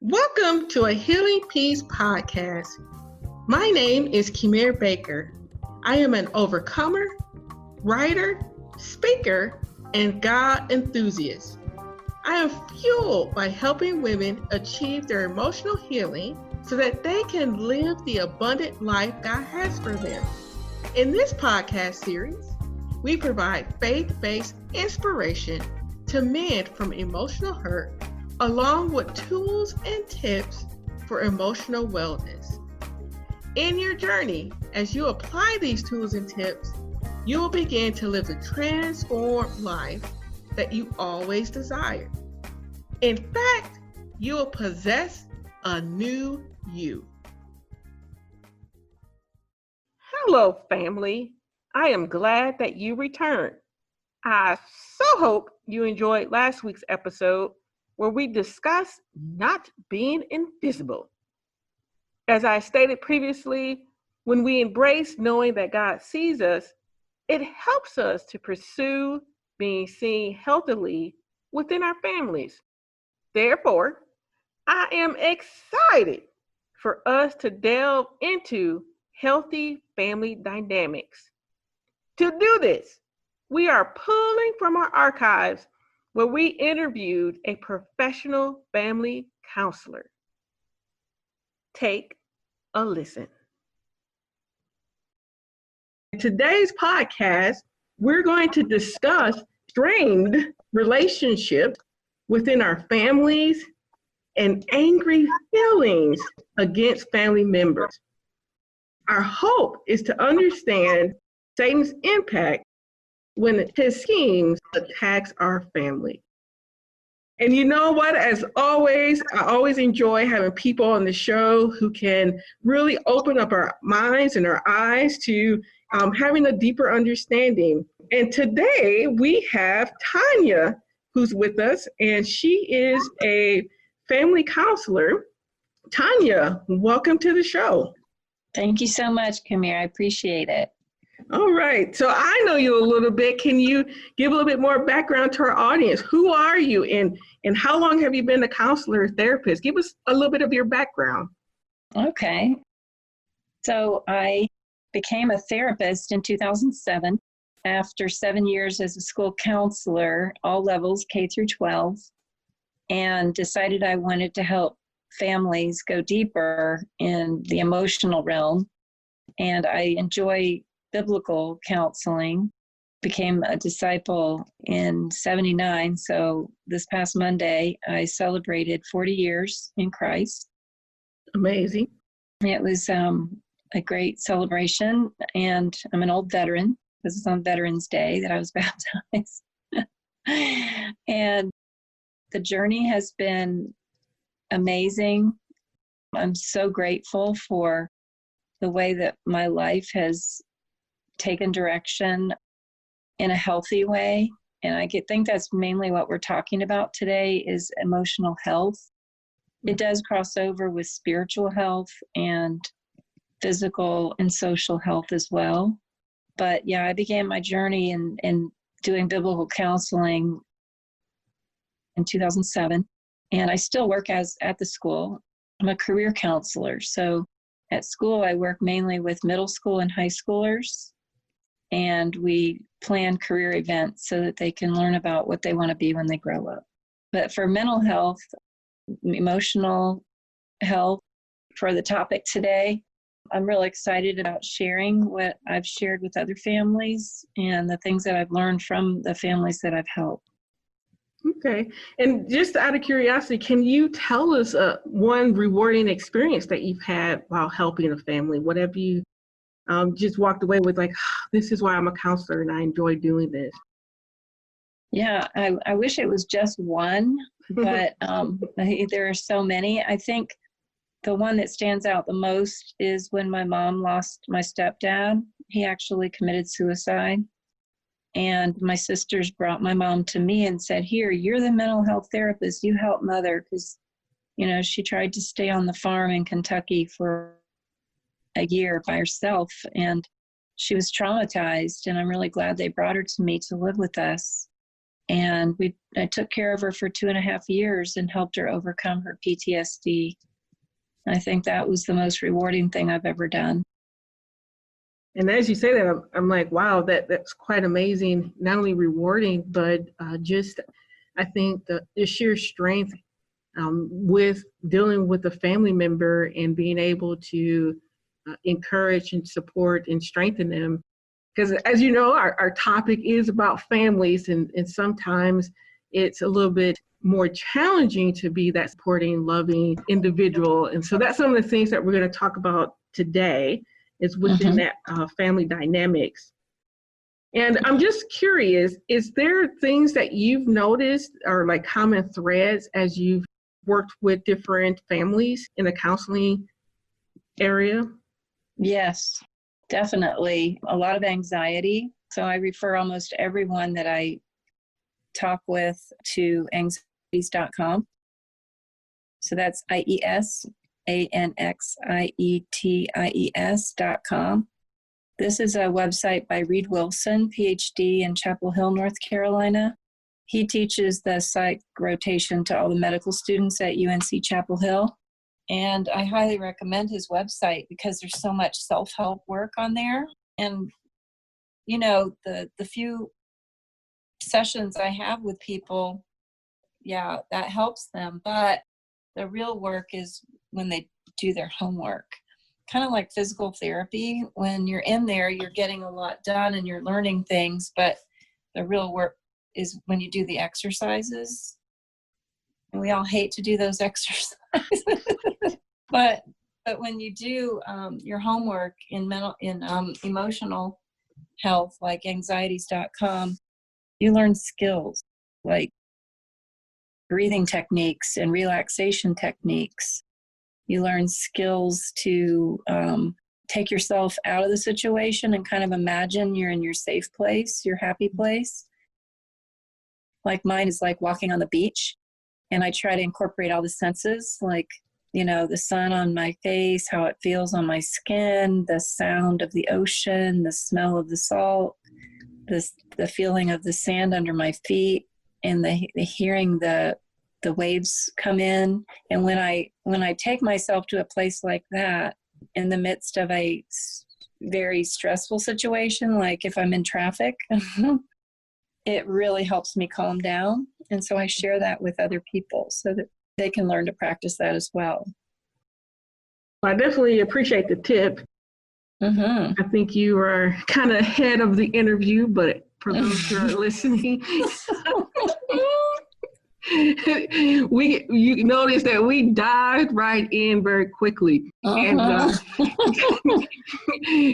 Welcome to a Healing Peace podcast. My name is Kimir Baker. I am an overcomer, writer, speaker, and God enthusiast. I am fueled by helping women achieve their emotional healing so that they can live the abundant life God has for them. In this podcast series, we provide faith-based inspiration to mend from emotional hurt, along with tools and tips for emotional wellness. In your journey, as you apply these tools and tips, you will begin to live the transformed life that you always desired. In fact, you will possess a new you. Hello, family. I am glad that you returned. I so hope you enjoyed last week's episode where we discussed not being invisible. As I stated previously, when we embrace knowing that God sees us, it helps us to pursue being seen healthily within our families. Therefore, I am excited for us to delve into healthy family dynamics. To do this, we are pulling from our archives where we interviewed a professional family counselor. Take a listen. In today's podcast, we're going to discuss strained relationships within our families and angry feelings against family members. Our hope is to understand Satan's impact when his schemes attacks our family. And you know what? As always, I always enjoy having people on the show who can really open up our minds and our eyes to having a deeper understanding. And today we have Tanya, who's with us, and she is a family counselor. Tanya, welcome to the show. Thank you so much, Kamir. I appreciate it. All right. So I know you a little bit. Can you give a little bit more background to our audience? Who are you and how long have you been a counselor or therapist? Give us a little bit of your background. Okay. So I became a therapist in 2007 after 7 years as a school counselor, all levels, K through 12, and decided I wanted to help families go deeper in the emotional realm. And I enjoy biblical counseling, became a disciple in 79. So this past Monday, I celebrated 40 years in Christ. Amazing. It was a great celebration, and I'm an old veteran. This is on Veterans Day that I was baptized. And the journey has been amazing. I'm so grateful for the way that my life has taken direction in a healthy way. And I think that's mainly what we're talking about today is emotional health. It does cross over with spiritual health and physical and social health as well. But yeah, I began my journey in doing biblical counseling in 2007. And I still work at the school. I'm a career counselor. So at school, I work mainly with middle school and high schoolers. And we plan career events so that they can learn about what they want to be when they grow up. But for mental health, emotional health, for the topic today, I'm really excited about sharing what I've shared with other families and the things that I've learned from the families that I've helped. Okay. And just out of curiosity, can you tell us one rewarding experience that you've had while helping a family? What have you just walked away with, like, this is why I'm a counselor and I enjoy doing this? Yeah, I wish it was just one, but there are so many. I think the one that stands out the most is when my mom lost my stepdad. He actually committed suicide. And my sisters brought my mom to me and said, here, you're the mental health therapist. You help mother, because, she tried to stay on the farm in Kentucky for a year by herself. And she was traumatized. And I'm really glad they brought her to me to live with us. And I took care of her for 2.5 years and helped her overcome her PTSD. I think that was the most rewarding thing I've ever done. And as you say that, I'm like, wow, that's quite amazing. Not only rewarding, but just, I think the sheer strength with dealing with a family member and being able to encourage and support and strengthen them. Because as you know, our topic is about families, and sometimes it's a little bit more challenging to be that supporting, loving individual. And so that's some of the things that we're going to talk about today is within that family dynamics. And I'm just curious, is there things that you've noticed or like common threads as you've worked with different families in the counseling area? Yes, definitely. A lot of anxiety. So I refer almost everyone that I talk with to anxieties.com. So that's IESANXIETIES.com. This is a website by Reed Wilson, PhD in Chapel Hill, North Carolina. He teaches the psych rotation to all the medical students at UNC Chapel Hill. And I highly recommend his website because there's so much self-help work on there. And, you know, the few sessions I have with people, yeah, that helps them. But the real work is when they do their homework. Kind of like physical therapy. When you're in there, you're getting a lot done and you're learning things. But the real work is when you do the exercises. And we all hate to do those exercises. but when you do your homework in emotional health, like anxieties.com, you learn skills like breathing techniques and relaxation techniques. You learn skills to take yourself out of the situation and kind of imagine you're in your safe place, your happy place. Like mine is like walking on the beach. And I try to incorporate all the senses, like, you know, the sun on my face, how it feels on my skin, the sound of the ocean, the smell of the salt, the feeling of the sand under my feet, and the hearing the waves come in. And when I take myself to a place like that in the midst of a very stressful situation, like if I'm in traffic, it really helps me calm down. And so I share that with other people so that they can learn to practice that as well. I definitely appreciate the tip. I think you are kind of ahead of the interview, but for those who are listening, you notice that we dived right in very quickly. And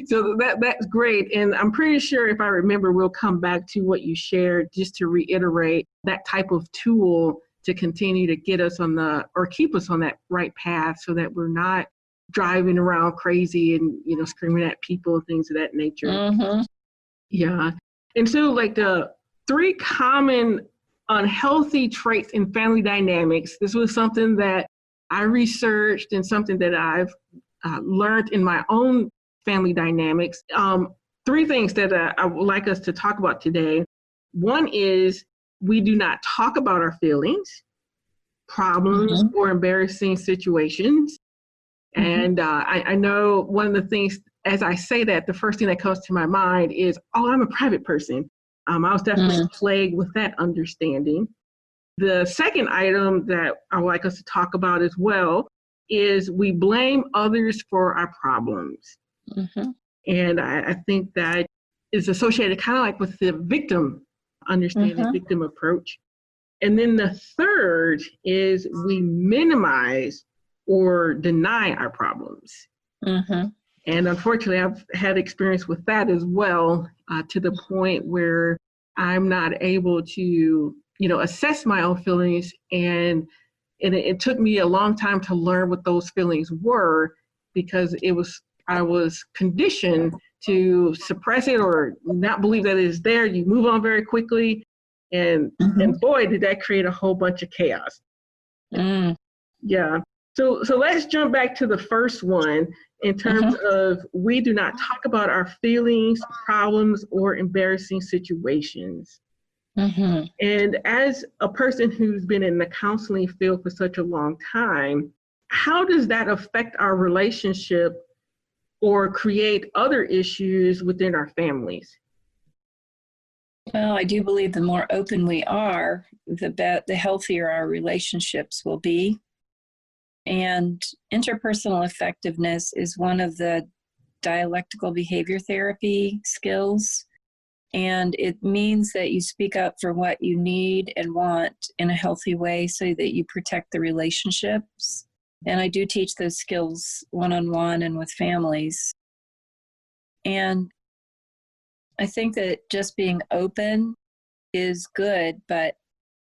so that's great. And I'm pretty sure if I remember, we'll come back to what you shared just to reiterate that type of tool to continue to get us on or keep us on that right path so that we're not driving around crazy and, you know, screaming at people and things of that nature. Yeah. And so like the 3 common unhealthy traits in family dynamics. This was something that I researched and something that I've learned in my own family dynamics. 3 things that I would like us to talk about today. One is we do not talk about our feelings, problems, or embarrassing situations. And I know one of the things, as I say that, the first thing that comes to my mind is, oh, I'm a private person. I was definitely plagued with that understanding. The second item that I would like us to talk about as well is we blame others for our problems. And I think that is associated kind of like with the victim understanding, victim approach. And then the third is we minimize or deny our problems. And unfortunately, I've had experience with that as well, to the point where I'm not able to, you know, assess my own feelings. And it took me a long time to learn what those feelings were, because I was conditioned to suppress it or not believe that it is there. You move on very quickly. And boy, did that create a whole bunch of chaos. Yeah. So let's jump back to the first one in terms of we do not talk about our feelings, problems, or embarrassing situations. Mm-hmm. And as a person who's been in the counseling field for such a long time, how does that affect our relationship or create other issues within our families? Well, I do believe the more open we are, the healthier our relationships will be. And interpersonal effectiveness is one of the dialectical behavior therapy skills. And it means that you speak up for what you need and want in a healthy way so that you protect the relationships. And I do teach those skills one-on-one and with families. And I think that just being open is good, but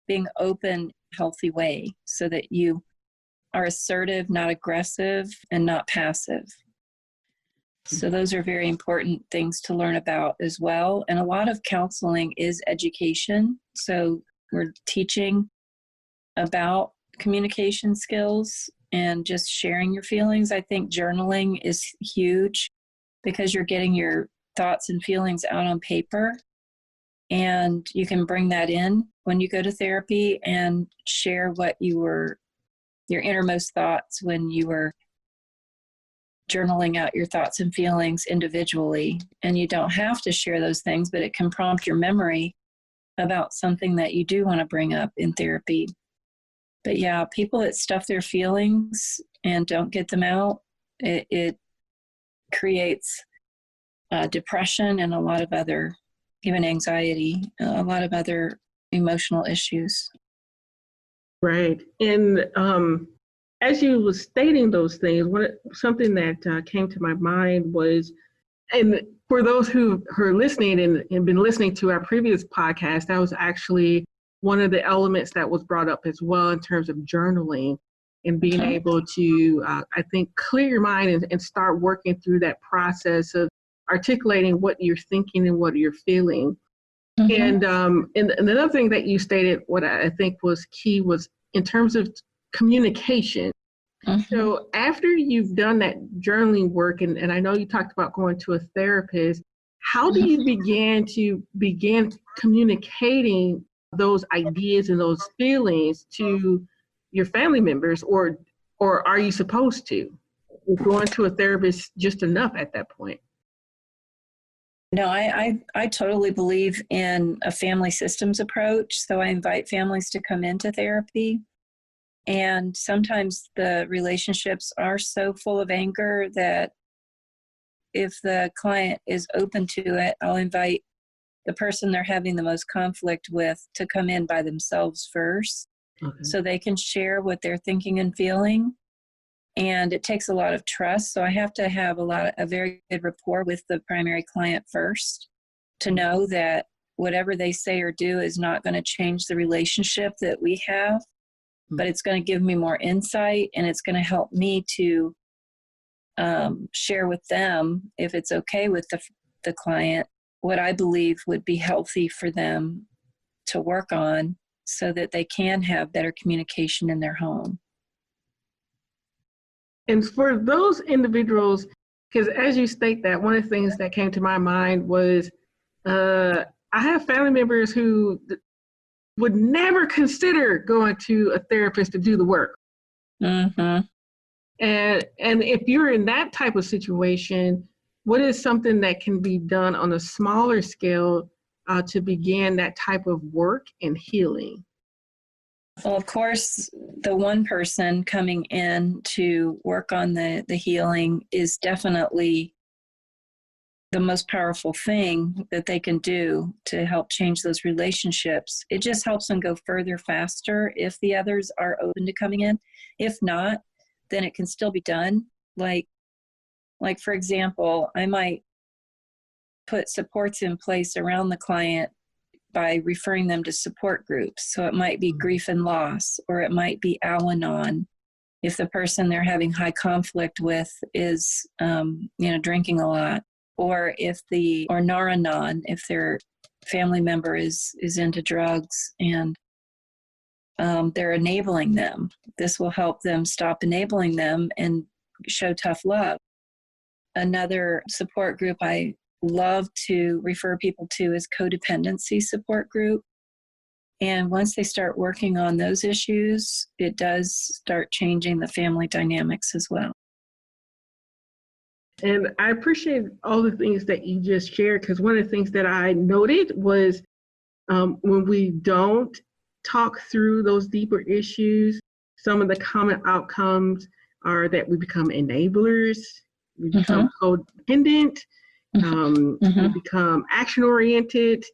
being open in a healthy way so that you are assertive, not aggressive, and not passive. So those are very important things to learn about as well. And a lot of counseling is education. So we're teaching about communication skills and just sharing your feelings. I think journaling is huge because you're getting your thoughts and feelings out on paper. And you can bring that in when you go to therapy and share what your innermost thoughts when you were journaling out your thoughts and feelings individually. And you don't have to share those things, but it can prompt your memory about something that you do want to bring up in therapy. But yeah, people that stuff their feelings and don't get them out, it creates depression and a lot of other, even anxiety, a lot of other emotional issues. Right. And as you were stating those things, something that came to my mind was, and for those who are listening and been listening to our previous podcast, that was actually one of the elements that was brought up as well in terms of journaling and being able to, I think, clear your mind and start working through that process of articulating what you're thinking and what you're feeling. And another thing that you stated, what I think was key, was in terms of communication. So after you've done that journaling work, and I know you talked about going to a therapist, how do you begin communicating those ideas and those feelings to your family members, or are you supposed to? Is going to a therapist just enough at that point? No, I totally believe in a family systems approach. So I invite families to come into therapy. And sometimes the relationships are so full of anger that if the client is open to it, I'll invite the person they're having the most conflict with to come in by themselves first, so they can share what they're thinking and feeling. And it takes a lot of trust. So I have to have a very good rapport with the primary client first to know that whatever they say or do is not going to change the relationship that we have, but it's going to give me more insight, and it's going to help me to share with them, if it's okay with the client, what I believe would be healthy for them to work on so that they can have better communication in their home. And for those individuals, because as you state that, one of the things that came to my mind was I have family members who would never consider going to a therapist to do the work. And if you're in that type of situation, what is something that can be done on a smaller scale to begin that type of work and healing? Well, of course, the one person coming in to work on the healing is definitely the most powerful thing that they can do to help change those relationships. It just helps them go further faster if the others are open to coming in. If not, then it can still be done. Like for example, I might put supports in place around the client by referring them to support groups. So it might be grief and loss, or it might be Al-Anon if the person they're having high conflict with is, drinking a lot, or Nar-Anon if their family member is into drugs and they're enabling them. This will help them stop enabling them and show tough love. Another support group I love to refer people to is codependency support group. And once they start working on those issues, it does start changing the family dynamics as well. And I appreciate all the things that you just shared, because one of the things that I noted was when we don't talk through those deeper issues, some of the common outcomes are that we become enablers, we become codependent, we become action-oriented.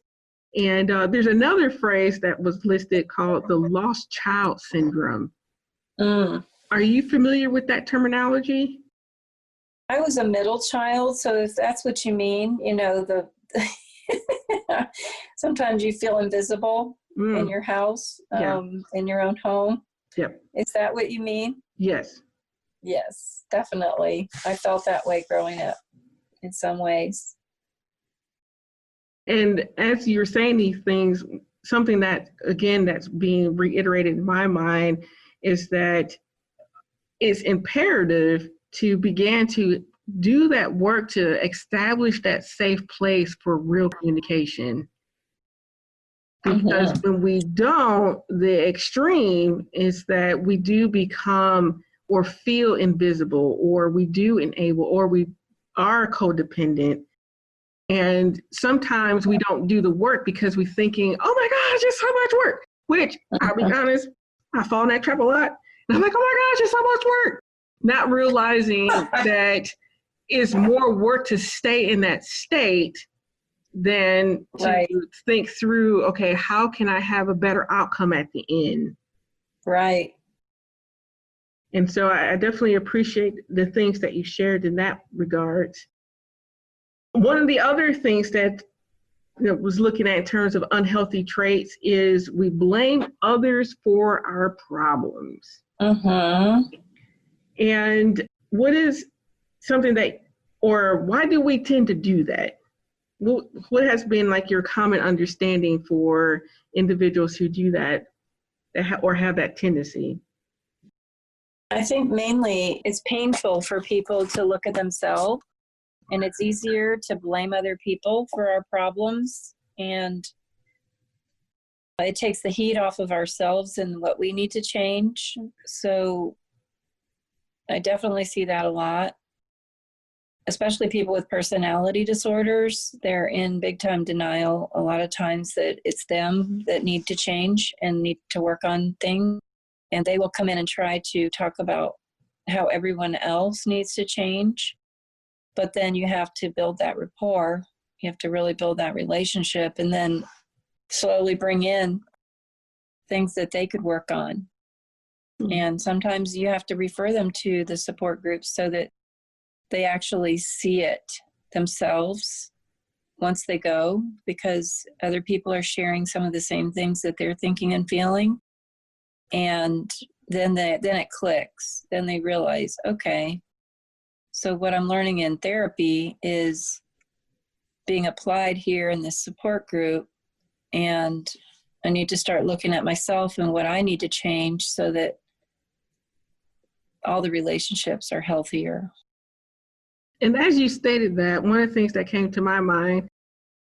And there's another phrase that was listed called the lost child syndrome. Are you familiar with that terminology? I was a middle child, so if that's what you mean, sometimes you feel invisible in your house, in your own home. Yep. Is that what you mean? Yes. Yes, definitely. I felt that way growing up in some ways. And as you're saying these things, something that, again, that's being reiterated in my mind is that it's imperative to begin to do that work to establish that safe place for real communication. Because when we don't, the extreme is that we do become or feel invisible, or we do enable, or we are codependent. And sometimes we don't do the work because we're thinking, oh my gosh, it's so much work. Which, I'll be honest, I fall in that trap a lot. And I'm like, oh my gosh, it's so much work. Not realizing that it's more work to stay in that state than to think through, okay, how can I have a better outcome at the end? Right. And so I definitely appreciate the things that you shared in that regard. One of the other things that was looking at in terms of unhealthy traits is we blame others for our problems. And what is something that, or why do we tend to do that? What has been like your common understanding for individuals who do that or have that tendency? I think mainly it's painful for people to look at themselves, and it's easier to blame other people for our problems, and it takes the heat off of ourselves and what we need to change. So I definitely see that a lot, especially people with personality disorders. They're in big time denial a lot of times that it's them that need to change and need to work on things. And they will come in and try to talk about how everyone else needs to change. But then you have to build that rapport. You have to really build that relationship and then slowly bring in things that they could work on. And sometimes you have to refer them to the support groups so that they actually see it themselves once they go, because other people are sharing some of the same things that they're thinking and feeling. And then it clicks. Then they realize, okay, so what I'm learning in therapy is being applied here in this support group, and I need to start looking at myself and what I need to change so that all the relationships are healthier. And as you stated that, one of the things that came to my mind,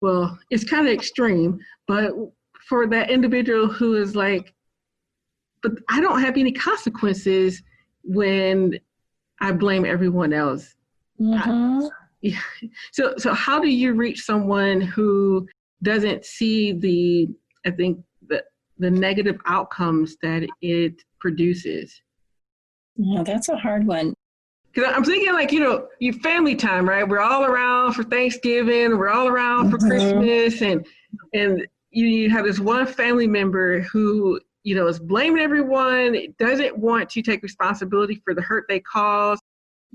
well, it's kind of extreme, but for that individual who is like, but I don't have any consequences when I blame everyone else. So how do you reach someone who doesn't see the negative outcomes that it produces? Yeah, that's a hard one. Because I'm thinking like, your family time, right? We're all around for Thanksgiving, we're all around for Christmas, and you have this one family member who, is blaming everyone, doesn't want to take responsibility for the hurt they caused.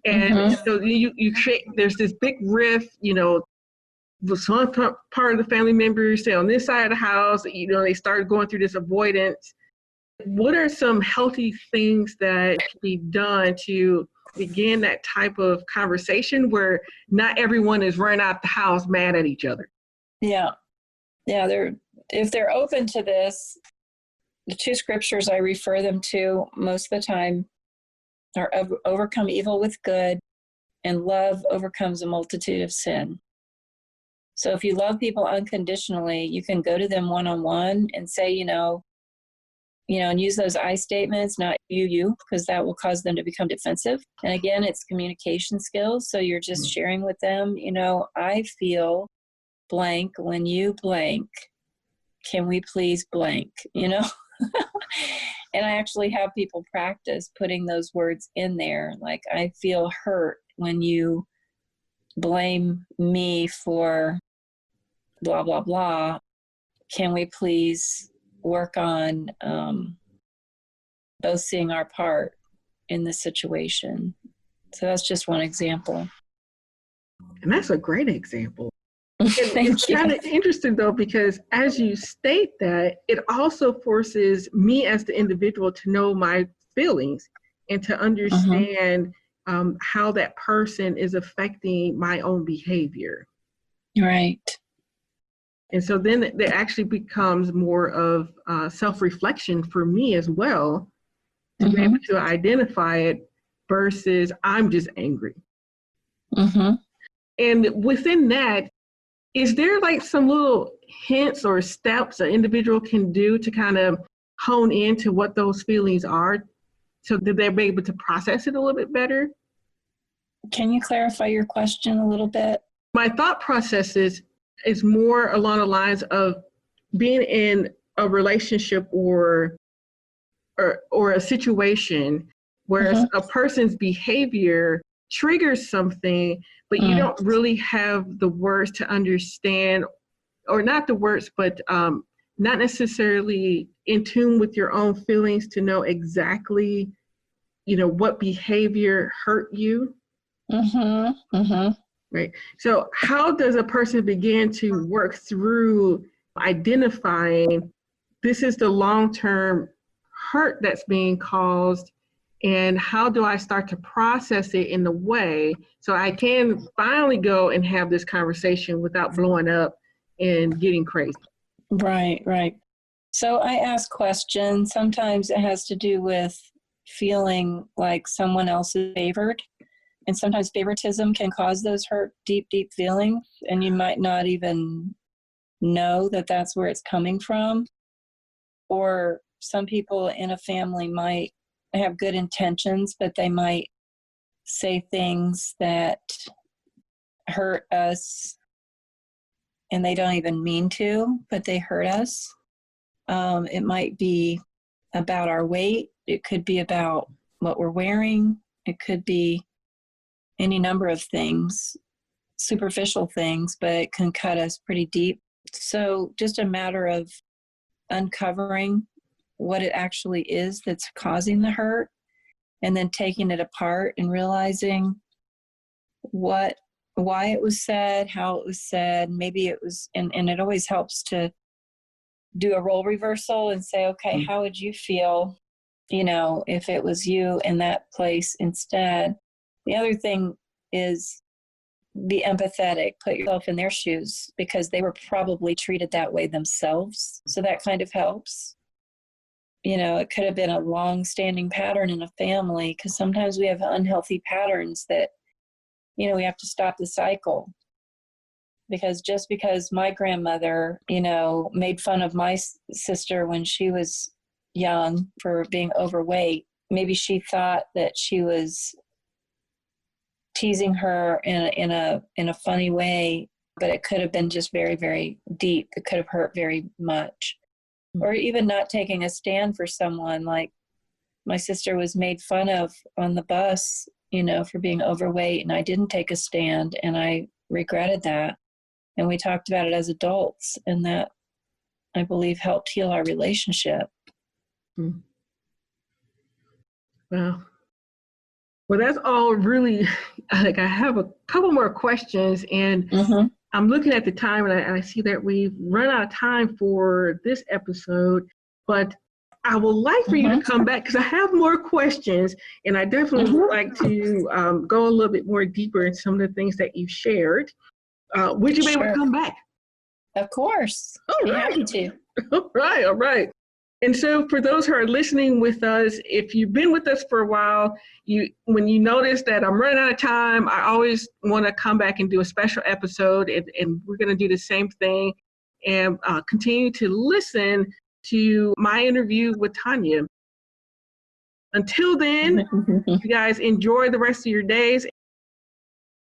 And so you create, there's this big rift, with one part of the family members stay on this side of the house, they start going through this avoidance. What are some healthy things that can be done to begin that type of conversation where not everyone is running out the house mad at each other? Yeah. If they're open to this, the two scriptures I refer them to most of the time are overcome evil with good, and love overcomes a multitude of sin. So if you love people unconditionally, you can go to them one-on-one and say, and use those I statements, not you, because that will cause them to become defensive. And again, it's communication skills. So you're just sharing with them, I feel blank when you blank. Can we please blank, And I actually have people practice putting those words in there. Like, I feel hurt when you blame me for blah, blah, blah. Can we please work on both seeing our part in the situation? So that's just one example. And that's a great example. Thank It's kind of interesting, though, because as you state that, it also forces me as the individual to know my feelings and to understand how that person is affecting my own behavior. Right. And so then it actually becomes more of self-reflection for me as well, to be able to identify it versus I'm just angry. And within that, is there like some little hints or steps an individual can do to kind of hone into what those feelings are so that they're able to process it a little bit better? Can you clarify your question a little bit? My thought process is more along the lines of being in a relationship or a situation where a person's behavior triggers something, but you don't really have the words to understand, or not the words, but not necessarily in tune with your own feelings to know exactly, what behavior hurt you. Right. So how does a person begin to work through identifying this is the long-term hurt that's being caused, and how do I start to process it in the way so I can finally go and have this conversation without blowing up and getting crazy? Right. So I ask questions. Sometimes it has to do with feeling like someone else is favored. And sometimes favoritism can cause those hurt, deep, deep feelings. And you might not even know that that's where it's coming from. Or some people in a family might have good intentions, but they might say things that hurt us and they don't even mean to, but they hurt us. It might be about our weight. It could be about what we're wearing. It could be any number of things, superficial things, but it can cut us pretty deep. So just a matter of uncovering what it actually is that's causing the hurt, and then taking it apart and realizing why it was said, how it was said. Maybe it was, and it always helps to do a role reversal and say, okay, how would you feel, if it was you in that place instead? The other thing is be empathetic, put yourself in their shoes, because they were probably treated that way themselves. So that kind of helps. It could have been a long-standing pattern in a family, because sometimes we have unhealthy patterns that, we have to stop the cycle. Because just because my grandmother, made fun of my sister when she was young for being overweight, maybe she thought that she was teasing her in a funny way, but it could have been just very, very deep. It could have hurt very much. Or even not taking a stand for someone. Like my sister was made fun of on the bus, for being overweight, and I didn't take a stand, and I regretted that. And we talked about it as adults, and that, I believe, helped heal our relationship. Well, that's all really, like, I have a couple more questions, and I'm looking at the time, and I see that we've run out of time for this episode, but I would like for you to come back, because I have more questions, and I definitely would like to go a little bit more deeper in some of the things that you've shared. Would you be able to come back? Of course. Be happy to. All right. And so for those who are listening with us, if you've been with us for a while, when you notice that I'm running out of time, I always want to come back and do a special episode, and we're going to do the same thing and continue to listen to my interview with Tanya. Until then, you guys enjoy the rest of your days.